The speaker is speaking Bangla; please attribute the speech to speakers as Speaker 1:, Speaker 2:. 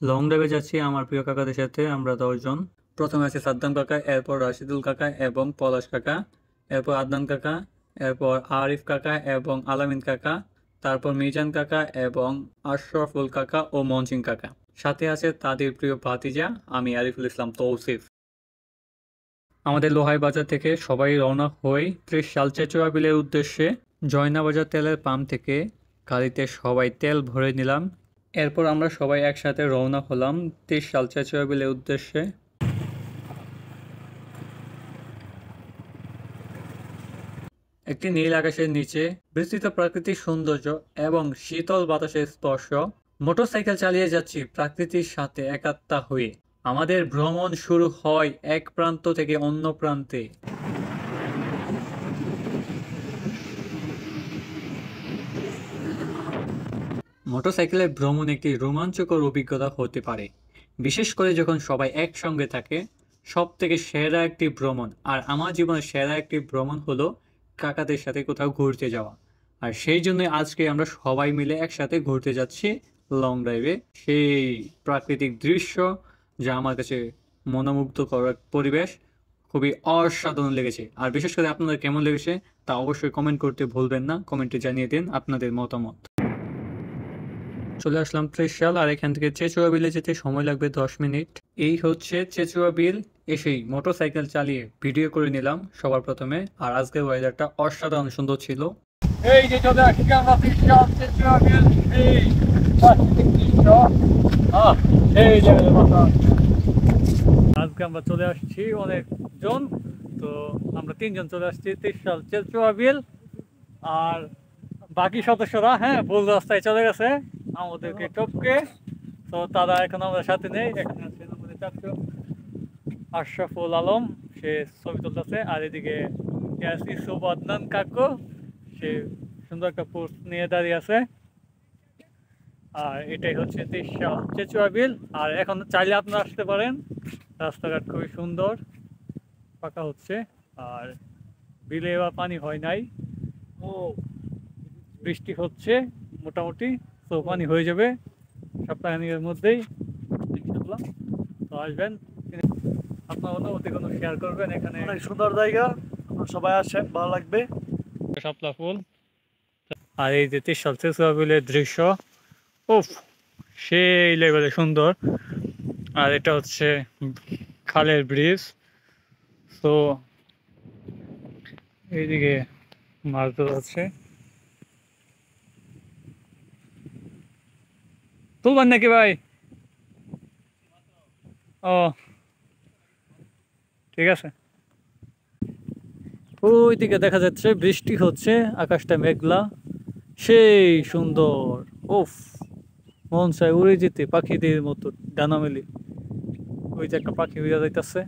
Speaker 1: লং ড্রাইভে যাচ্ছি আমার প্রিয় কাকাদের সাথে। আমরা 10 জন। প্রথমে আছে সাদ্দাম কাকা, এরপর রাশিদুল কাকা এবং পলাশ কাকা, এরপর আদনান কাকা, এরপর আরিফ কাকা এবং আলামিন কাকা, তারপর মিজান কাকা এবং আশরাফুল কাকা ও মনসিং কাকা। সাথে আছে তাদের প্রিয় ভাতিজা আমি আরিফুল ইসলাম তৌসিফ। আমাদের লোহাই বাজার থেকে সবাই রওনা হই 30 সাল চেচুয়া বিলের উদ্দেশ্যে। জয়নাবাজার তেলের পাম্প থেকে গাড়িতে সবাই তেল ভরে নিলাম। এরপর আমরা সবাই একসাথে রওনা হলাম 30 সাল চেচুয়া বিলের উদ্দেশ্যে। একটি নীল আকাশের নিচে বিস্তৃত প্রাকৃতিক সৌন্দর্য এবং শীতল বাতাসের স্পর্শ। মোটরসাইকেল চালিয়ে যাচ্ছি প্রকৃতির সাথে একাত্মা হয়ে। আমাদের ভ্রমণ শুরু হয় এক প্রান্ত থেকে অন্য প্রান্তে। মোটরসাইকেলের ভ্রমণ একটি রোমাঞ্চকর অভিজ্ঞতা হতে পারে, বিশেষ করে যখন সবাই একসঙ্গে থাকে। সব থেকে সেরা একটি ভ্রমণ, আর আমার জীবনের সেরা একটি ভ্রমণ হলো কাকাদের সাথে কোথাও ঘুরতে যাওয়া। আর সেই জন্যই আজকে আমরা সবাই মিলে একসাথে ঘুরতে যাচ্ছি লং ড্রাইভে। সেই প্রাকৃতিক দৃশ্য যা আমার কাছে মনোমুগ্ধকর এক পরিবেশ, খুবই অসাধারণ লেগেছে। আর বিশেষ করে আপনাদের কেমন লেগেছে তা অবশ্যই কমেন্ট করতে ভুলবেন না। কমেন্টে জানিয়ে দিন আপনাদের মতামত। চলে আসলাম ত্রিশাল, আর এখান থেকে চেচুয়া বিলে যেতে সময় লাগবে 10 মিনিট। এই হচ্ছে চেচুয়া বিল। এসেই মোটরসাইকেল চালিয়ে ভিডিও করে নিলাম সবার প্রথমে। আর আজকের ওয়েদারটা অসাধারণ সুন্দর ছিল। এই যে চলে আসছি আমরা ত্রিশাল চেচুয়া বিল। এই প্রাকৃতিক দৃশ্য। এই জায়গায় আজকে আমরা চলে আসছি অনেকজন। তো আমরা 3 জন চলে আসছি ত্রিশাল চেচুয়া বিল। আর বাকি সদস্যরা ভুল রাস্তায় চলে গেছে আমাদেরকে টপকে। তো তারা এখন আমাদের সাথে নেই। এখানে আছে আমাদের চাচু আশরাফুল আলম, সে ছবি তুলতেছে। আর এদিকে ইউসুফ আদনান কাকু, সে সুন্দর একটা পোস্ট নিয়ে দাঁড়িয়ে আছে। আর এটাই হচ্ছে চেচুয়া বিল। আর এখন চাইলে আপনারা আসতে পারেন, রাস্তাঘাট খুবই সুন্দর, পাকা হচ্ছে। আর বিলে এবার পানি হয় নাই, বৃষ্টি হচ্ছে মোটামুটি। তো পানি হয়ে যাবে সপ্তাহখানেকের মধ্যেই ইনশাআল্লাহ। তো আসবেন, আপনার অনুভূতি কোনো শেয়ার করবেন। এখানে
Speaker 2: অনেক সুন্দর জায়গা, সবাই আসেন, ভালো লাগবে।
Speaker 1: শাপলা ফুল। আর এই যে ত্রিশাল চেচুয়া বিলের দৃশ্য, উফ, সেই লেভেলে সুন্দর। আর এটা হচ্ছে খালের ব্রিজ। তো এইদিকে মাছ ধরা হচ্ছে। তুলবেন নাকি ভাই? ও, ঠিক আছে। ওইদিকে দেখা যাচ্ছে বৃষ্টি হচ্ছে, আকাশটা মেঘলা, সেই সুন্দর। উফ, মন চায় উড়ে যেতে পাখিদের মতো ডানা মেলে। ওই যে একটা পাখি উড়ে যাইতেছে।